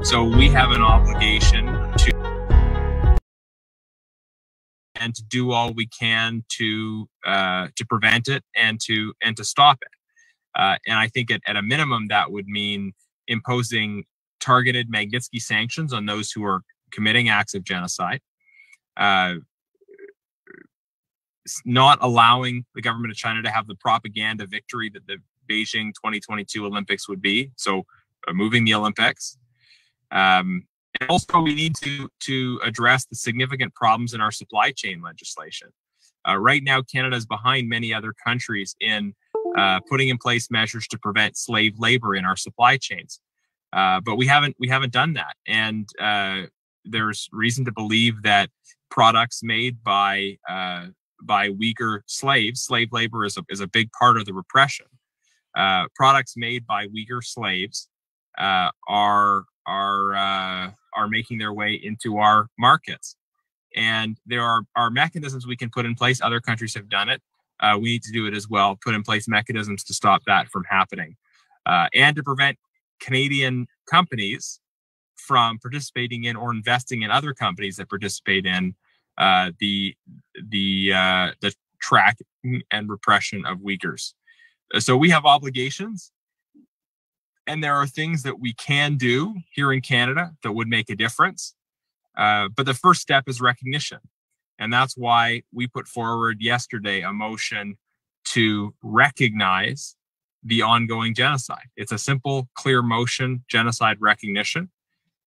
So we have an obligation to do all we can to prevent it and to stop it. And I think at a minimum that would mean imposing targeted Magnitsky sanctions on those who are committing acts of genocide, not allowing the government of China to have the propaganda victory that the Beijing 2022 Olympics would be, so moving the Olympics. And also we need to address the significant problems in our supply chain legislation. Right now, Canada is behind many other countries in putting in place measures to prevent slave labor in our supply chains. But we haven't done that. And there's reason to believe that products made by Uyghur slaves, slave labor is a big part of the repression. Products made by Uyghur slaves are making their way into our markets. And there are mechanisms we can put in place. Other countries have done it. We need to do it as well, put in place mechanisms to stop that from happening. And to prevent Canadian companies from participating in or investing in other companies that participate in the tracking and repression of Uyghurs. So we have obligations, and there are things that we can do here in Canada that would make a difference. But the first step is recognition. And that's why we put forward yesterday a motion to recognize the ongoing genocide. It's a simple, clear motion, genocide recognition.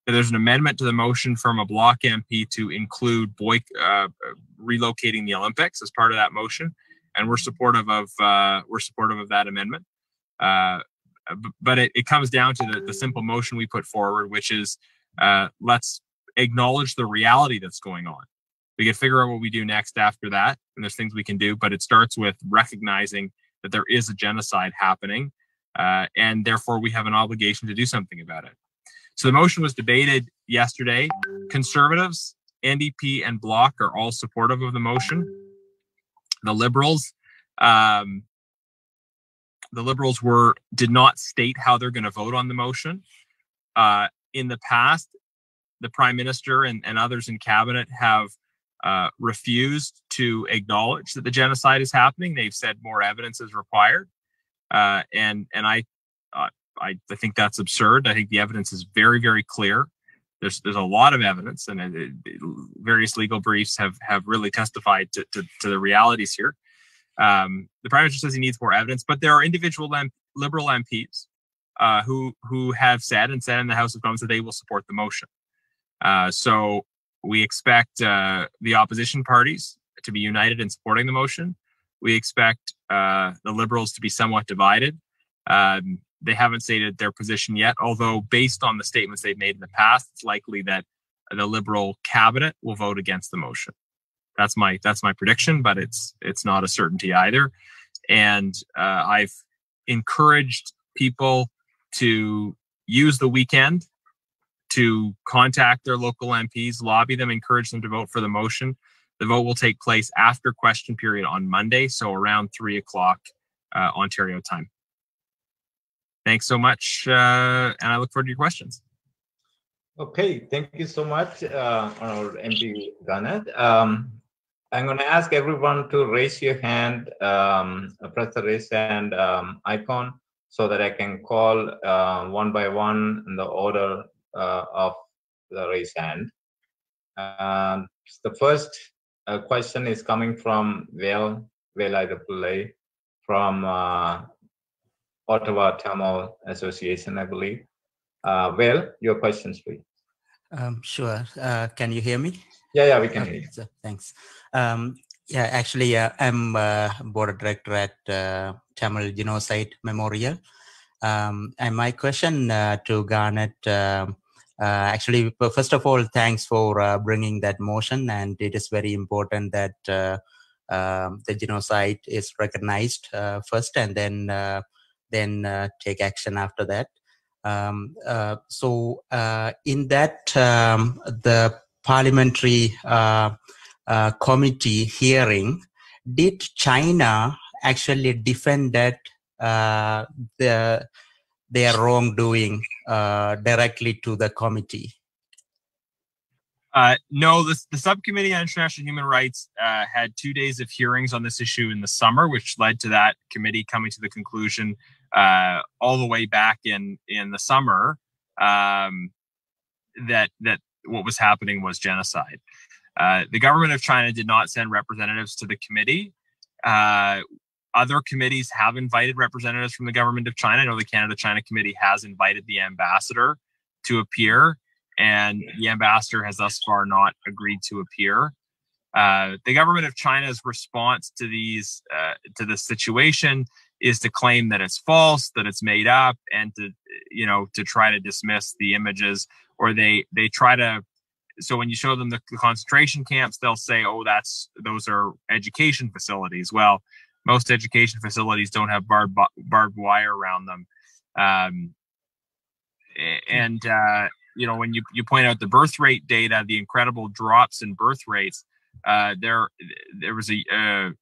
There's an amendment to the motion from a Bloc MP to include relocating the Olympics as part of that motion, and we're supportive of that amendment. But it comes down to the simple motion we put forward, which is let's acknowledge the reality that's going on. We can figure out what we do next after that, and there's things we can do, but it starts with recognizing that there is a genocide happening, and therefore we have an obligation to do something about it. So the motion was debated yesterday. Conservatives, NDP, and Bloc are all supportive of the motion. The Liberals did not state how they're going to vote on the motion. In the past, the Prime Minister and others in Cabinet have refused to acknowledge that the genocide is happening. They've said more evidence is required, and I think that's absurd. I think the evidence is very, very clear. There's a lot of evidence, and various legal briefs have really testified to the realities here. The Prime Minister says he needs more evidence, but there are individual Liberal MPs who have said in the House of Commons that they will support the motion. So we expect the opposition parties to be united in supporting the motion. We expect the Liberals to be somewhat divided. They haven't stated their position yet, although based on the statements they've made in the past, it's likely that the Liberal cabinet will vote against the motion. That's my prediction, but it's not a certainty either. And I've encouraged people to use the weekend to contact their local MPs, lobby them, encourage them to vote for the motion. The vote will take place after question period on Monday, so around 3 o'clock Ontario time. Thanks so much, and I look forward to your questions. Okay, thank you so much, Honorable MP Garnett. I'm going to ask everyone to raise your hand, press the raise hand icon, so that I can call one by one in the order of the raise hand. The first question is coming from Vail Pillai from Ottawa Tamil Association, I believe. Vail, your questions, please. Sure. Can you hear me? Yeah, we can hear you. So, thanks. Yeah, actually, I'm board director at Tamil Genocide Memorial. And my question to Garnett, actually, first of all, thanks for bringing that motion, and it is very important that the genocide is recognized first, and then take action after that. So in that, the parliamentary committee hearing, did China actually defend that their wrongdoing directly to the committee? No, the Subcommittee on International Human Rights had 2 days of hearings on this issue in the summer, which led to that committee coming to the conclusion all the way back in the summer that what was happening was genocide. The government of China did not send representatives to the committee. Other committees have invited representatives from the government of China. I know the Canada-China Committee has invited the ambassador to appear, and the ambassador has thus far not agreed to appear. The government of China's response to these to the situation is to claim that it's false, that it's made up, and to try to dismiss the images, or they try to. So when you show them the concentration camps, they'll say, "Oh, those are education facilities." Well, most education facilities don't have barbed wire around them, when you point out the birth rate data, the incredible drops in birth rates, there was the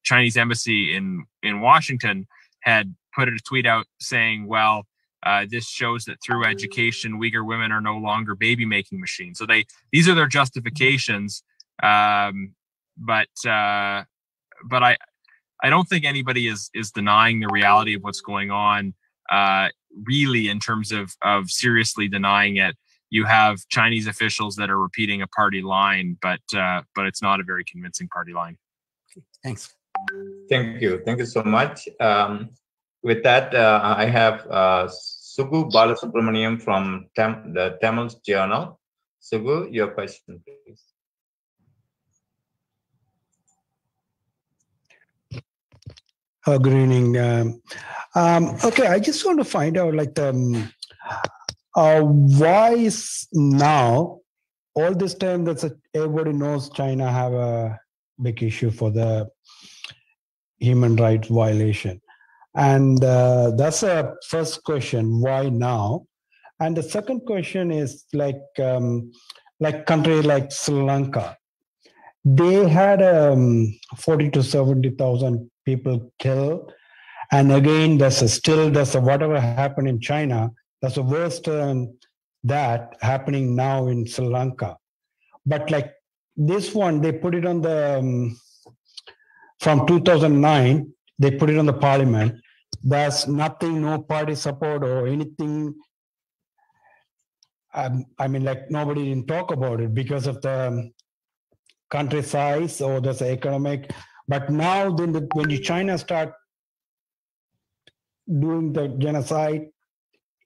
Chinese embassy in Washington had put a tweet out saying, "Well, this shows that through education, Uyghur women are no longer baby making machines." So these are their justifications, but I don't think anybody is denying the reality of what's going on. Really, in terms of seriously denying it, you have Chinese officials that are repeating a party line, but it's not a very convincing party line. Thanks. Thank you so much. With that, I have Sugu Balasubramaniam from the Tamil Journal. Sugu, your question, please. Good evening. Okay, I just want to find out, why is now, all this time that everybody knows China have a big issue for the human rights violation. And that's a first question, why now? And the second question is country like Sri Lanka. They had 40 to 70,000 people killed. And again, there's whatever happened in China, that's the worst that happening now in Sri Lanka. But this one, they put it on the, from 2009, they put it on the parliament. There's nothing, no party support or anything. Nobody didn't talk about it because of the country size or there's economic. But now when China start doing the genocide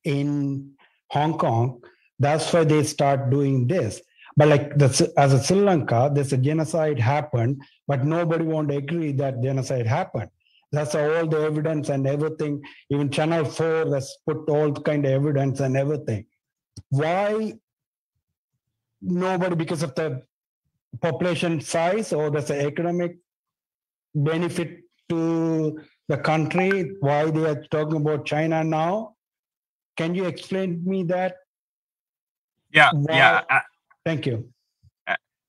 in Hong Kong, that's why they start doing this. But as a Sri Lanka, there's a genocide happened, but nobody won't agree that genocide happened. That's all the evidence and everything. Even Channel 4 has put all kind of evidence and everything. Why nobody? Because of the population size or there's an economic benefit to the country, why they are talking about China now? Can you explain me that? Yeah, why? Yeah. Thank you.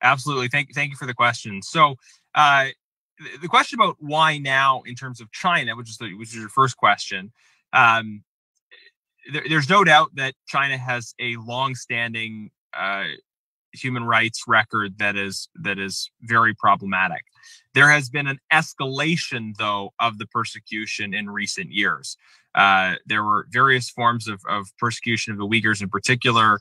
Absolutely. Thank you for the question. So the question about why now in terms of China, which is your first question, there's no doubt that China has a long-standing human rights record that is very problematic. There has been an escalation, though, of the persecution in recent years. There were various forms of persecution of the Uyghurs in particular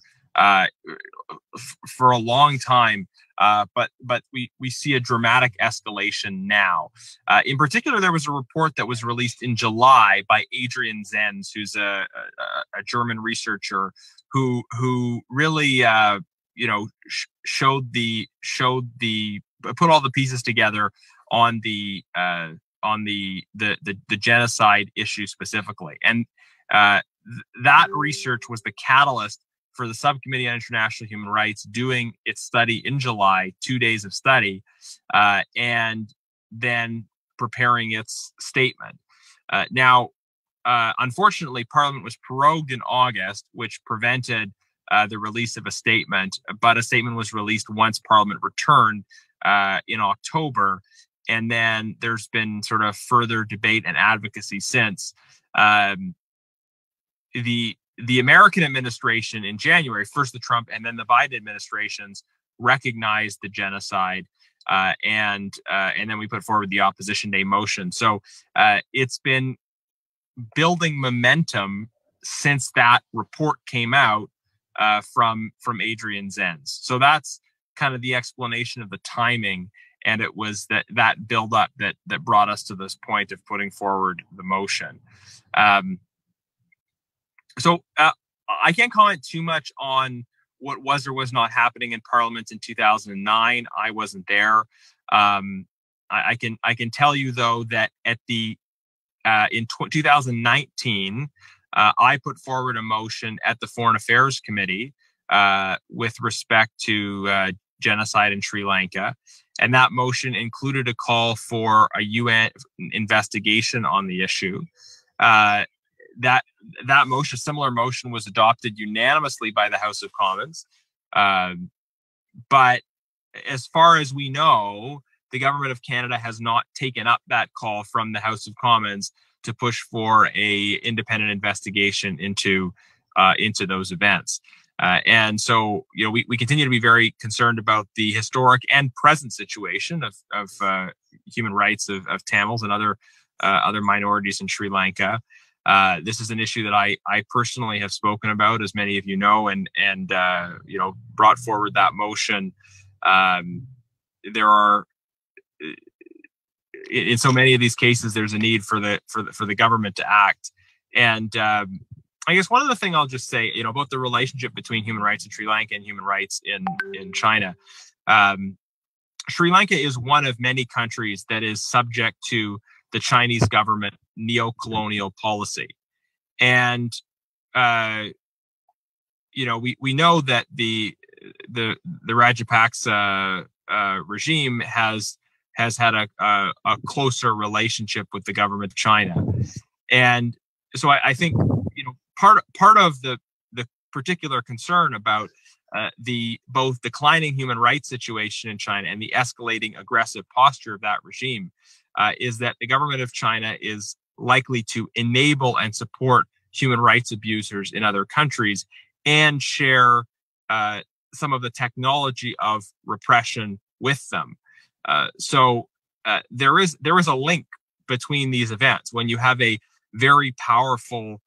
for a long time, but we see a dramatic escalation now. In particular, there was a report that was released in July by Adrian Zenz, who's a German researcher who really put all the pieces together on the genocide issue specifically, and that research was the catalyst for the Subcommittee on International Human Rights doing its study in July, 2 days of study, and then preparing its statement. Now, unfortunately, Parliament was prorogued in August, which prevented the release of a statement, but a statement was released once Parliament returned in October. And then there's been sort of further debate and advocacy since. The American administration in January, first the Trump and then the Biden administrations, recognized the genocide, and then we put forward the Opposition Day motion. So it's been building momentum since that report came out from Adrian Zenz. So that's kind of the explanation of the timing, and it was that build up that brought us to this point of putting forward the motion. So I can't comment too much on what was or was not happening in Parliament in 2009. I wasn't there. I can tell you though that at in 2019, I put forward a motion at the Foreign Affairs Committee with respect to genocide in Sri Lanka, and that motion included a call for a UN investigation on the issue. That motion, similar motion, was adopted unanimously by the House of Commons. But as far as we know, the government of Canada has not taken up that call from the House of Commons to push for a independent investigation into those events. And so, you know, we continue to be very concerned about the historic and present situation of human rights of Tamils and other minorities in Sri Lanka. This is an issue that I personally have spoken about, as many of you know, and you know, brought forward that motion. There are, in so many of these cases, there's a need for the government to act. And I guess one other thing I'll just say, you know, about the relationship between human rights in Sri Lanka and human rights in China. Sri Lanka is one of many countries that is subject to the Chinese government neo-colonial policy. And, you know, we know that the Rajapaksa regime has had a closer relationship with the government of China. And so I think, you know, part of the particular concern about the both declining human rights situation in China and the escalating aggressive posture of that regime is that the government of China is likely to enable and support human rights abusers in other countries and share some of the technology of repression with them. So there is a link between these events. When you have a very powerful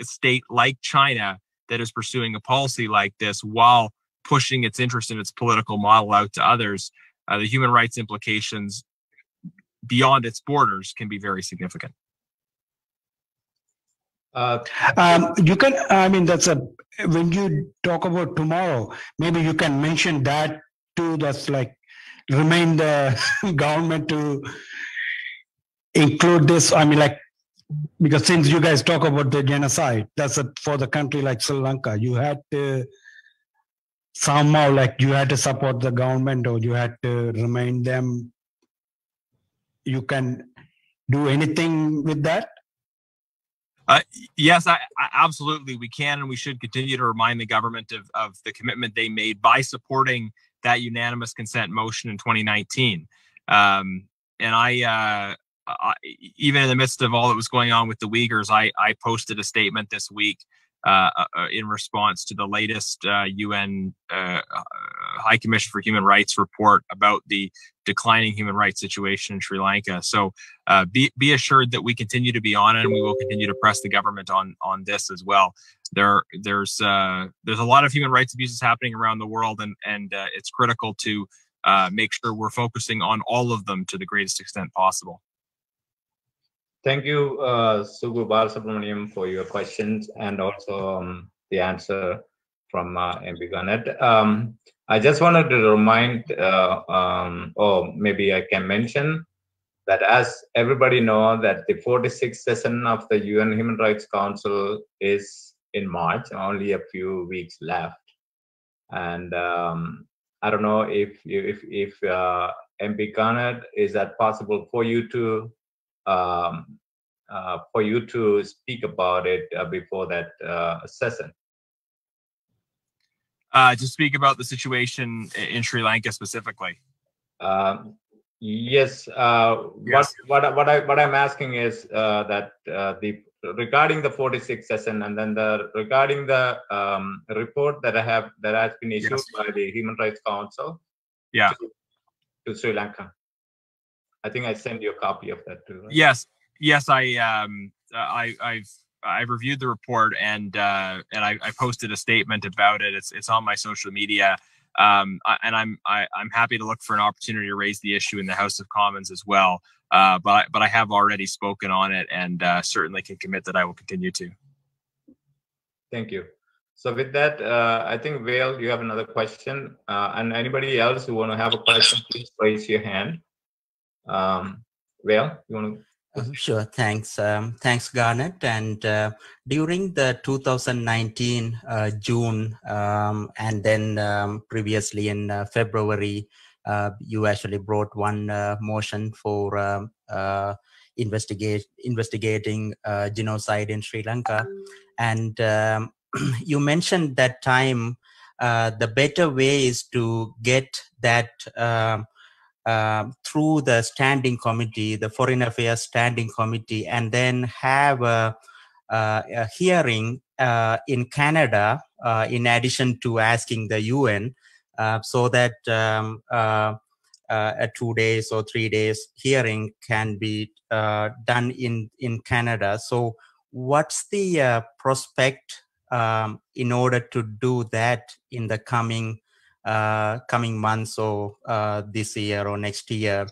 state like China that is pursuing a policy like this while pushing its interest in its political model out to others, the human rights implications beyond its borders can be very significant. You can, I mean, when you talk about tomorrow, maybe you can mention that too. That's like remind the government to include this. I mean, like, because since you guys talk about the genocide, that's for the country like Sri Lanka, you had to somehow, like, you had to support the government, or you had to remind them. You can do anything with that? Yes, absolutely. We can and we should continue to remind the government of the commitment they made by supporting that unanimous consent motion in 2019. And I even in the midst of all that was going on with the Uyghurs, I posted a statement this week in response to the latest UN High Commission for Human Rights report about the declining human rights situation in Sri Lanka. So be assured that we continue to be on it, and we will continue to press the government on this as well. There's a lot of human rights abuses happening around the world, and it's critical to make sure we're focusing on all of them to the greatest extent possible. Thank you, Sugu Balasubramaniam, for your questions and also the answer from MP Garnett. I just wanted to remind, or maybe I can mention, that as everybody knows, that the 46th session of the UN Human Rights Council is in March, only a few weeks left. And I don't know if MP Garnett, is that possible for you to speak about it before that session? To speak about the situation in Sri Lanka specifically. Yes. Yes. What I'm asking is that the regarding the 46 session, and then regarding the report that has been issued by the Human Rights Council to Sri Lanka. I think I sent you a copy of that too. Right? Yes, I've reviewed the report, and I posted a statement about it. It's on my social media, and I'm happy to look for an opportunity to raise the issue in the House of Commons as well. But I have already spoken on it, and certainly can commit that I will continue to. Thank you. So with that, I think Vail, you have another question, and anybody else who want to have a question, please raise your hand. Vail, you want to? Sure, thanks. Thanks, Garnet. And during the 2019 June, and then previously in February, you actually brought one motion for investigating genocide in Sri Lanka. And you mentioned that time the better way is to get that through the standing committee, the Foreign Affairs Standing Committee, and then have a hearing in Canada in addition to asking the UN, so that a 2 days or 3 days hearing can be done in Canada. So what's the prospect in order to do that in the coming months or this year or next year?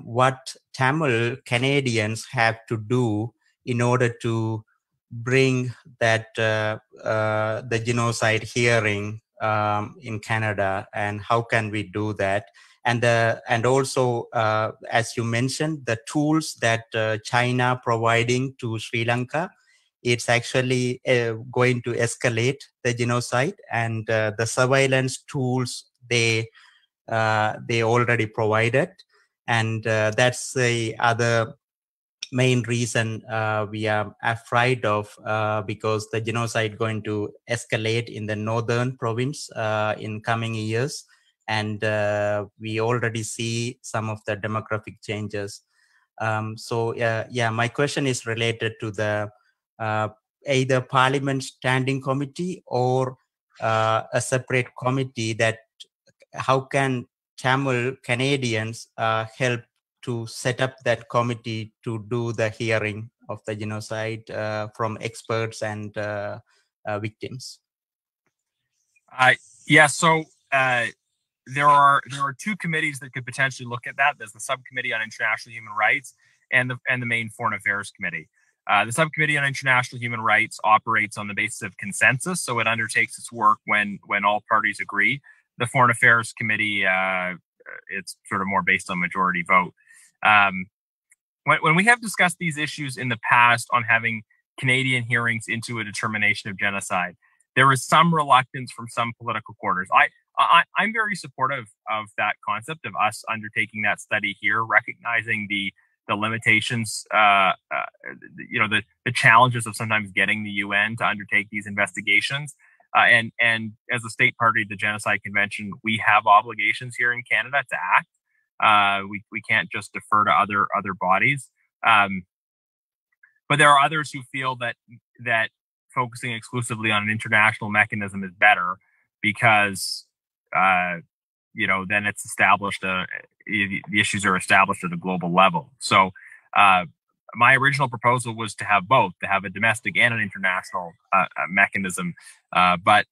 What Tamil Canadians have to do in order to bring that the genocide hearing in Canada, and how can we do that? And also, as you mentioned, the tools that China providing to Sri Lanka, it's actually going to escalate the genocide, and the surveillance tools they already provided, and that's the other main reason we are afraid of, because the genocide going to escalate in the northern province in coming years, and we already see some of the demographic changes. So my question is related to the either Parliament Standing Committee or a separate committee, that how can Tamil Canadians help to set up that committee to do the hearing of the genocide from experts and victims? So there are two committees that could potentially look at that. There's the Subcommittee on International Human Rights and the main Foreign Affairs Committee. The Subcommittee on International Human Rights operates on the basis of consensus, so it undertakes its work when all parties agree. The Foreign Affairs Committee, it's sort of more based on majority vote. When we have discussed these issues in the past on having Canadian hearings into a determination of genocide, there is some reluctance from some political quarters. I'm very supportive of that concept of us undertaking that study here, recognizing the limitations, the challenges of sometimes getting the UN to undertake these investigations. And as a state party to the Genocide Convention, we have obligations here in Canada to act. We can't just defer to other bodies. But there are others who feel that focusing exclusively on an international mechanism is better, because then it's established. The issues are established at a global level. So my original proposal was to have both, to have a domestic and an international mechanism. But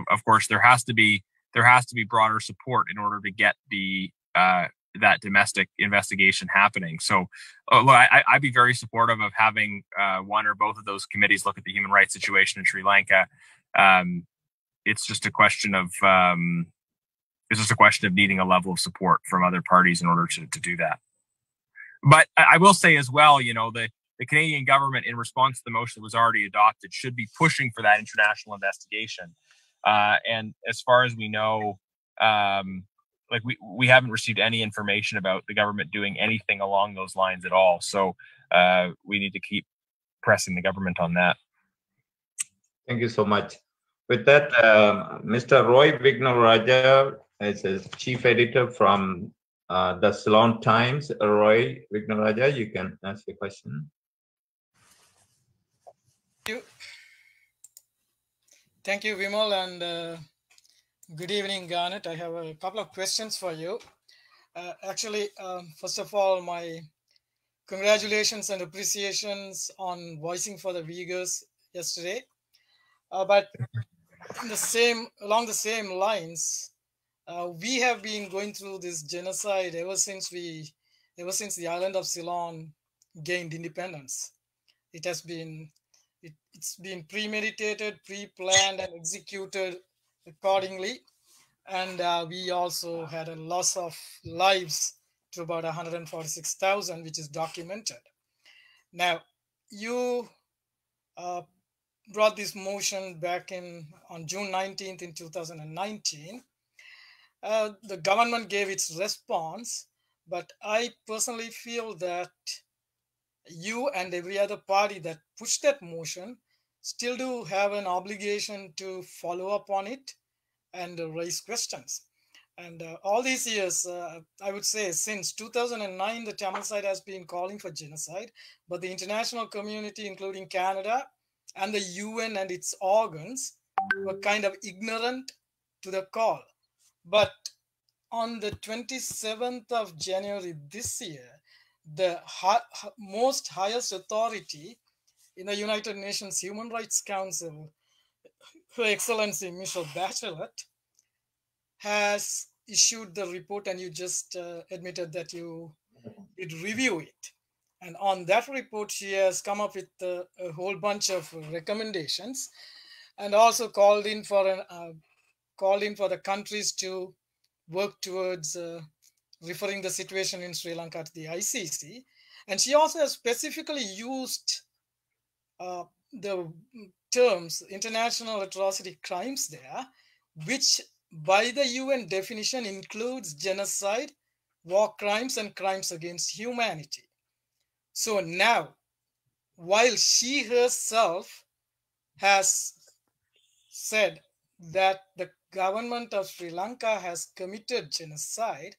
of course, there has to be broader support in order to get that domestic investigation happening. So I'd be very supportive of having one or both of those committees look at the human rights situation in Sri Lanka. It's just a question of needing a level of support from other parties in order to do that. But I will say as well, the Canadian government, in response to the motion that was already adopted, should be pushing for that international investigation. And as far as we know, we haven't received any information about the government doing anything along those lines at all. So we need to keep pressing the government on that. Thank you so much. With that, Mr. Roy Vignaraja is a chief editor from the Ceylon Times. Roy Vignaraja, you can ask your question. Thank you, Vimal, and good evening, Garnet. I have a couple of questions for you. Actually, first of all, my congratulations and appreciations on voicing for the Uyghurs yesterday. But along the same lines, we have been going through this genocide ever since the island of Ceylon gained independence. It's been premeditated, pre-planned, and executed accordingly. And we also had a loss of lives to about 146,000, which is documented. Now, you brought this motion back on June 19th in 2019. The government gave its response, but I personally feel that you and every other party that pushed that motion still do have an obligation to follow up on it and raise questions. And all these years, I would say since 2009, the Tamil side has been calling for genocide, but the international community, including Canada and the UN and its organs, were kind of ignorant to the call. But on the 27th of January this year, the most highest authority in the United Nations Human Rights Council, Her Excellency Michelle Bachelet, has issued the report, and you just admitted that you did review it. And on that report, she has come up with a whole bunch of recommendations, and also called in for the countries to work towards referring the situation in Sri Lanka to the ICC. And she also has specifically used the terms international atrocity crimes there, which by the UN definition includes genocide, war crimes, and crimes against humanity. So now, while she herself has said that the government of Sri Lanka has committed genocide,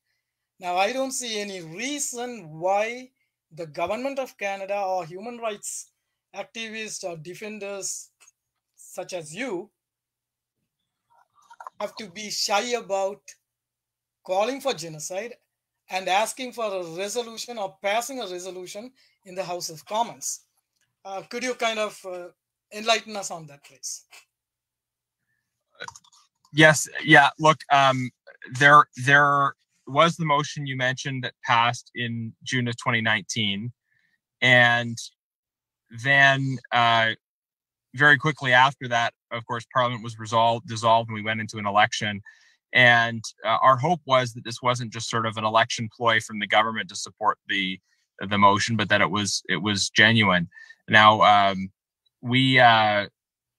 now I don't see any reason why the government of Canada or human rights activists or defenders such as you have to be shy about calling for genocide and asking for a resolution or passing a resolution in the House of Commons. Could you kind of enlighten us on that, please? Yes. Yeah. Look, there was the motion you mentioned that passed in June of 2019, and then very quickly after that, of course, Parliament was dissolved, and we went into an election. And our hope was that this wasn't just sort of an election ploy from the government to support the motion, but that it was genuine. Now,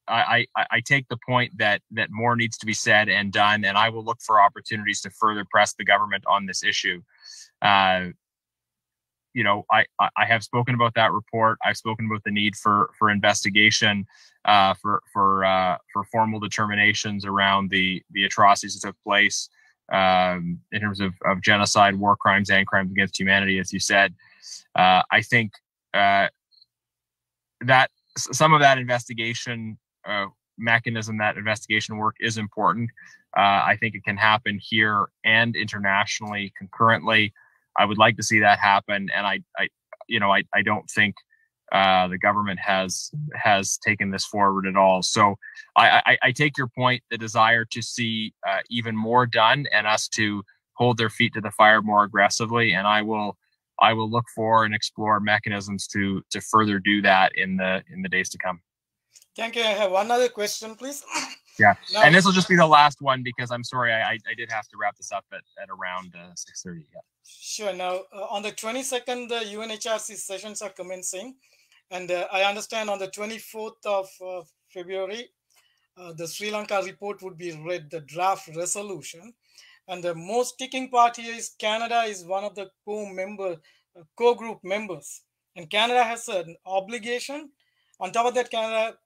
I take the point that more needs to be said and done, and I will look for opportunities to further press the government on this issue. You know, I have spoken about that report. I've spoken about the need for investigation, for formal determinations around the atrocities that took place in terms of genocide, war crimes, and crimes against humanity, as you said. I think that some of that investigation mechanism, that investigation work, is important. I think it can happen here and internationally concurrently. I would like to see that happen, and I don't think the government has taken this forward at all. So I take your point, the desire to see even more done and us to hold their feet to the fire more aggressively, and I will look for and explore mechanisms to further do that in the days to come. Thank you. I have one other question, please. Yeah, now, and this will just be the last one because I'm sorry, I did have to wrap this up at around 6:30. Yeah. Sure. Now, on the 22nd, the UNHRC sessions are commencing, and I understand on the 24th of February, the Sri Lanka report would be read, the draft resolution, and the most sticking part here is Canada is one of the core group members, and Canada has an obligation. On top of that, Canada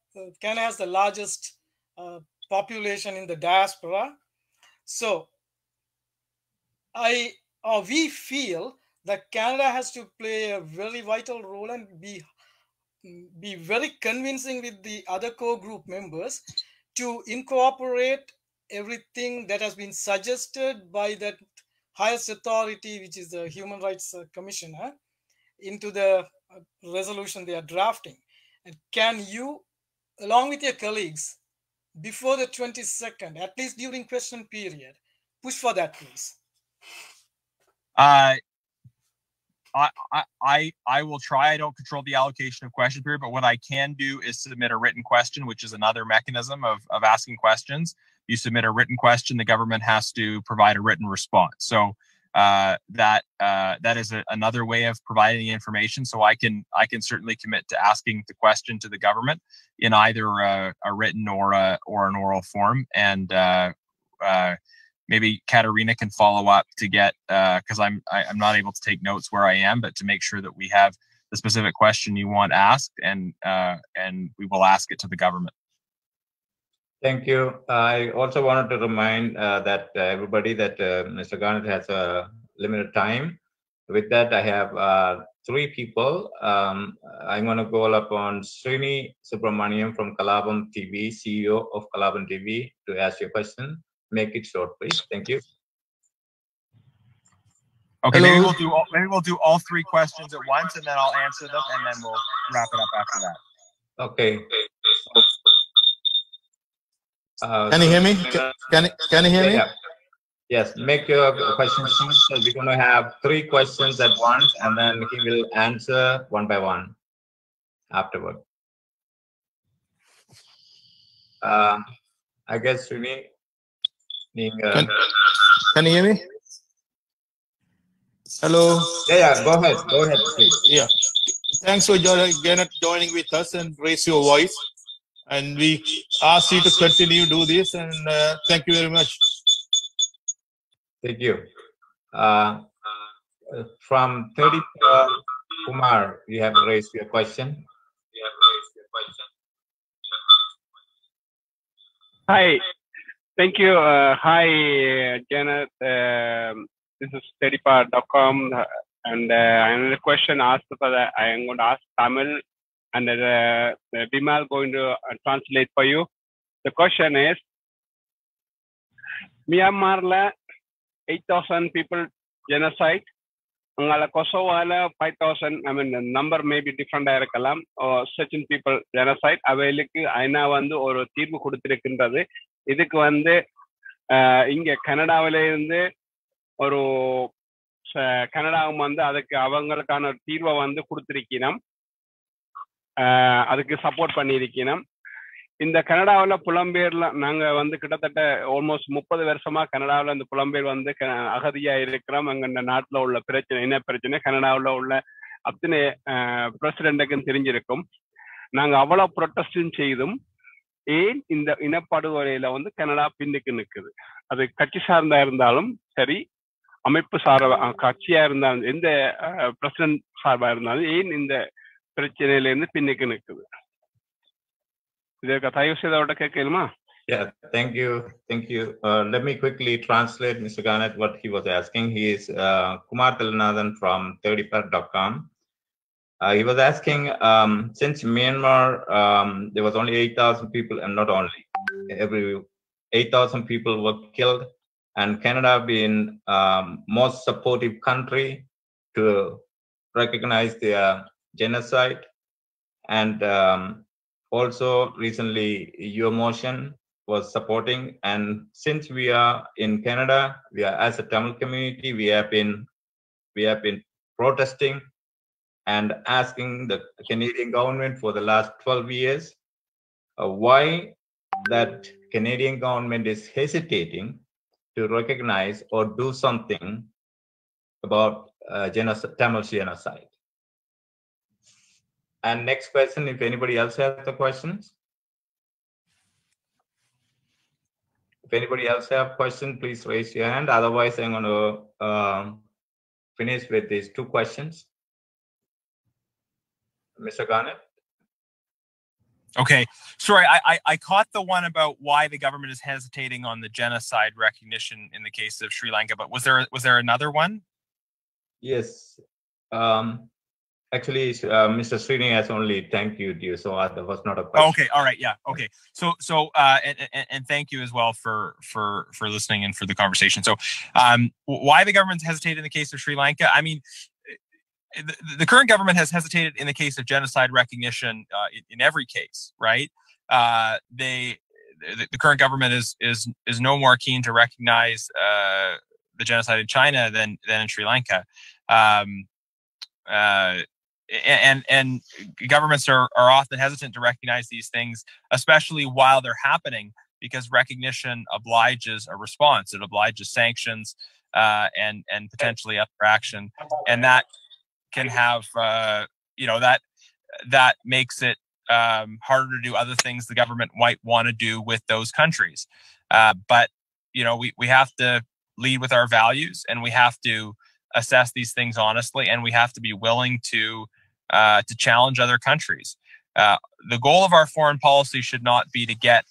has the largest population in the diaspora. So we feel that Canada has to play a very vital role and be be very convincing with the other core group members to incorporate everything that has been suggested by that highest authority, which is the Human Rights Commissioner, into the resolution they are drafting. And can you, along with your colleagues, before the 22nd, at least during question period, push for that, please? I will try. I don't control the allocation of question period, but what I can do is submit a written question, which is another mechanism of asking questions. You submit a written question, the government has to provide a written response. So that is another way of providing the information. So I can certainly commit to asking the question to the government in either a written or an oral form, and maybe Katerina can follow up to get, because I'm not able to take notes where I am, but to make sure that we have the specific question you want asked, and we will ask it to the government. Thank you. I also wanted to remind that everybody that Mr. Garnett has a limited time. With that, I have 3 people. I'm going to call upon Srini Subramaniam from Kalabam TV, CEO of Kalabam TV, to ask your question. Make it short, please. Thank you. Okay, maybe we'll do all 3 questions at once, and then I'll answer them, and then we'll wrap it up after that. Okay. Can you hear me? Can you hear me? Yeah. Yes, make your questions short. So we're going to have 3 questions at once, and then he will answer one by one afterward. I guess Srini. Can you hear me? Hello. Yeah. Go ahead, please. Yeah. Thanks for joining with us and raise your voice. And we ask you to continue do this. And thank you very much. Thank you. From 30, Kumar, you have raised your question. Hi. Thank you. Hi, Janet. This is steadypart.com, and another question asked for that. I am going to ask Tamil, and Bimal going to translate for you. The question is: Myanmar 8,000 people genocide. Kosovo 5,000. I mean, the number may be different. Or certain people genocide. Available, aina vandu oru தீர்வு கொடுத்திருக்கின்றது. இதுக்கு வந்து இங்க கனடாவில இருந்து ஒரு கனடாவும் வந்து அதுக்கு அவங்களுக்கான தீர்வை வந்து கொடுத்திருக்கணும். அதுக்கு சப்போர்ட் பண்ணியிருக்கணும். இந்த கனடாவில் புலம்பெயர்ல நாங்க வந்து கிட்டத்தட்ட ஆல்மோஸ்ட் 30 வருஷமா கனடாவில் இந்த புலம்பெயர் வந்து அகதியா இருக்கிறோம். அங்க இந்த நாட்டில் உள்ள பிரச்சனை என்ன பிரச்சனை கனடாவில் உள்ள அத்தனை பிரசிடென்ட்டுக்கும் தெரிஞ்சிருக்கும். நாங்க அவ்வளவு ப்ரொட்டஸ்டும் செய்தும் ஏன் இந்த இனப்படுகொலையில வந்து கனடா பின்னுக்கு நிற்குது? அது கட்சி சார்ந்தா இருந்தாலும் சரி, அமைப்பு கட்சியா இருந்தாலும், எந்த பிரசிடென்ட் சார்பா இருந்தாலும் ஏன் இந்த பிரச்சனையில இருந்து பின்னுக்கு நிற்குது? இதற்கு தயவு செய்தோட கேட்கலுமா? Yeah, thank you. Let me quickly translate Mr. Garnett what he was asking. He is Kumar Tilnathan from 30part.com. He was asking, since Myanmar, there was only 8,000 people, and not only, every 8,000 people were killed, and Canada being most supportive country to recognize their genocide, and also recently your motion was supporting. And since we are in Canada, we are as a Tamil community, we have been protesting and asking the Canadian government for the last 12 years why that Canadian government is hesitating to recognize or do something about Tamil genocide. And next question, if anybody else has the questions. If anybody else have questions, please raise your hand. Otherwise, I'm going to finish with these 2 questions. Mr. Garnett? Okay, sorry, I caught the one about why the government is hesitating on the genocide recognition in the case of Sri Lanka, but was there another one? Yes. Actually, Mr. Srini has only thank you, so that was not a question. Okay, all right, yeah, okay. So and thank you as well for listening and for the conversation. So, why the government's hesitated in the case of Sri Lanka? I mean, the current government has hesitated in the case of genocide recognition in every case, right? The current government is no more keen to recognize the genocide in China than in Sri Lanka. And governments are often hesitant to recognize these things, especially while they're happening, because recognition obliges a response. It obliges sanctions and potentially other action, and that can have that makes it harder to do other things the government might want to do with those countries. But we have to lead with our values, and we have to assess these things honestly, and we have to be willing to challenge other countries. The goal of our foreign policy should not be to get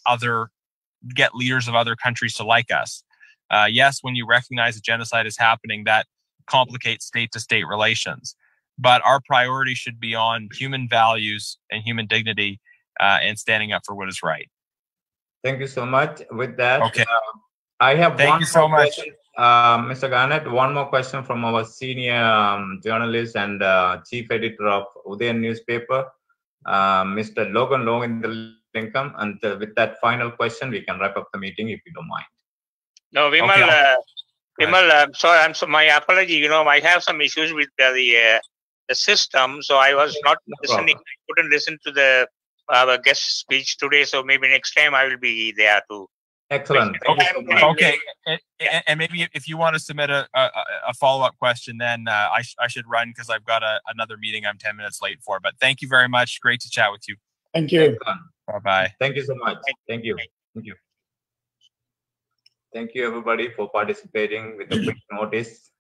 leaders of other countries to like us. Yes, when you recognize a genocide is happening, that complicates state-to-state relations. But our priority should be on human values and human dignity and standing up for what is right. Thank you so much. With that, okay. I have Thank you so much. Question. Mr. Garnett, one more question from our senior journalist and chief editor of Udayan newspaper, Mr. Logan Long in the Lincoln. And with that final question, we can wrap up the meeting if you don't mind. No, Vimal, okay. Vimal, I'm sorry, my apology. I have some issues with the system, so I was not listening. I couldn't listen to our guest speech today, so maybe next time I will be there too. Excellent. Okay. And maybe if you want to submit a follow-up question, then I should run because I've got another meeting I'm 10 minutes late for. But thank you very much. Great to chat with you. Thank you. Bye-bye. Thank you so much. Thank you. Thank you. Thank you, everybody, for participating with a quick notice.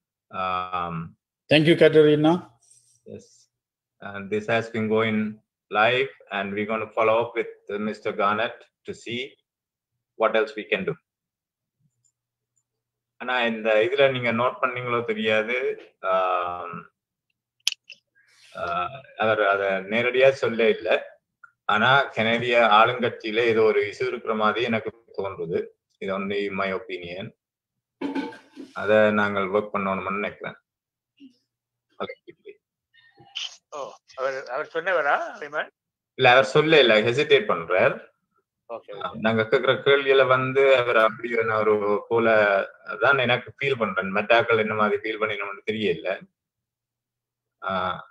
Thank you, Katerina. Yes. And this has been going live, and we're going to follow up with Mr. Garnett to see what else we can do. ஆனா இந்த இதுல நீங்க note பண்ணீங்களோ தெரியாது, அவர் அதை நேரடியா சொல்ல இல்லை. ஆனா கனடிய ஆளுங்கட்சியில ஏதோ ஒரு இஷ்யூ இருக்கிற மாதிரி எனக்கு தோன்றுது. இது ஒன்லி மை ஒப்பீனியன். அதை நாங்கள் ஒர்க் பண்ணணும்னு நினைக்கிறேன். அவர் சொன்னவரா? இல்ல, அவர் சொல்ல இல்ல, ஹெசிடேட் பண்றார். நாங்க கேட்கிற கேள்வியில அவர் அப்படி ஒரு போல தான் எனக்கு ஃபீல் பண்றேன். மெட்டாக்கள் என்ன மாதிரி ஃபீல் பண்ணினோம்னு தெரியல.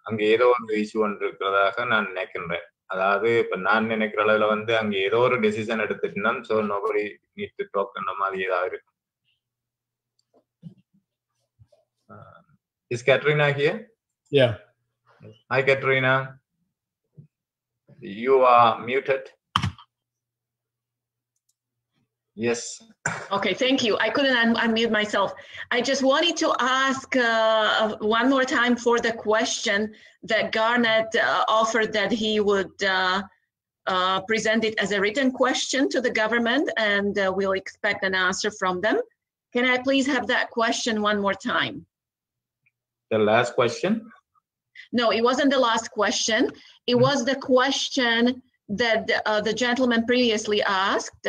அங்க ஏதோ ஒரு இஷ்யூ ஒன்று இருக்கிறதாக நான் நினைக்கின்றேன். அதாவது இப்ப நான் நினைக்கிற அளவுல அங்க ஏதோ ஒரு டெசிஷன் எடுத்துட்டுனா, so nobody need to talk அந்த மாதிரி ஏதாவது இருக்கு. Is Katrina here? Yeah. Hi, Katrina. You are muted. Yes. Okay, thank you. I couldn't unmute myself. I just wanted to ask one more time for the question that Garnett offered, that he would present it as a written question to the government, and we'll expect an answer from them. Can I please have that question one more time? The last question? No, it wasn't the last question. It was the question that the gentleman previously asked.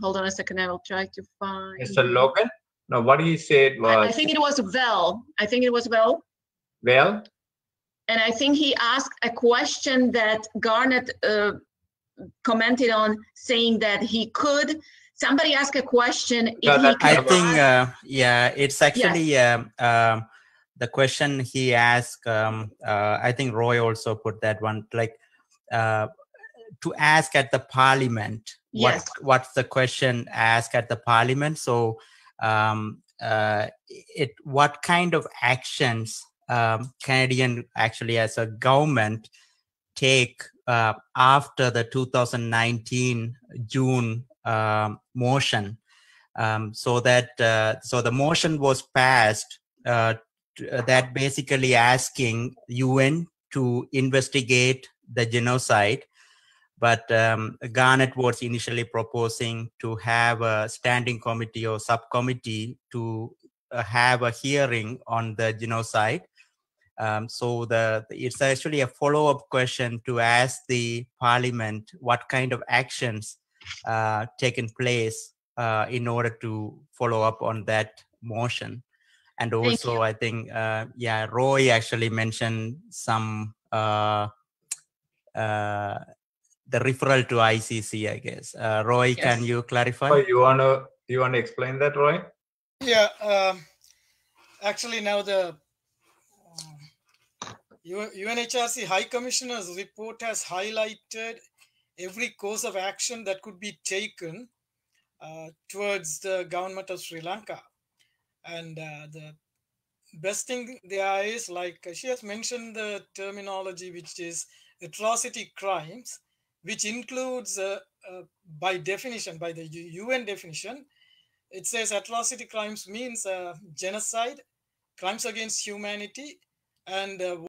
Hold on a second, I will try to find. Mr. Logan? No, what he said was... I think it was Vel. I think it was Vel. Vel? And I think he asked a question that Garnett commented on, saying that he could... Somebody asked a question if he could... I think, yeah, it's actually... Yes. The question he asked, I think Roy also put that one, like, to ask at the parliament. Yes. What's the question asked at the parliament? So, what kind of actions Canadian actually as a government take after the 2019 June motion? So the motion was passed that basically asking UN to investigate the genocide, but Garnett was initially proposing to have a standing committee or subcommittee to have a hearing on the genocide. So it's actually a follow-up question to ask the parliament what kind of actions taken place in order to follow up on that motion. And also, I think, yeah, Roy actually mentioned some the referral to ICC, I guess. Roy, Yes. can you clarify? Roy, you want to explain that, Roy? Yeah. Actually, now the UNHRC High Commissioner's report has highlighted every course of action that could be taken towards the government of Sri Lanka. And the best thing there is, like she has mentioned the terminology, which is atrocity crimes, which includes, by definition, by the UN definition, it says atrocity crimes means genocide, crimes against humanity, and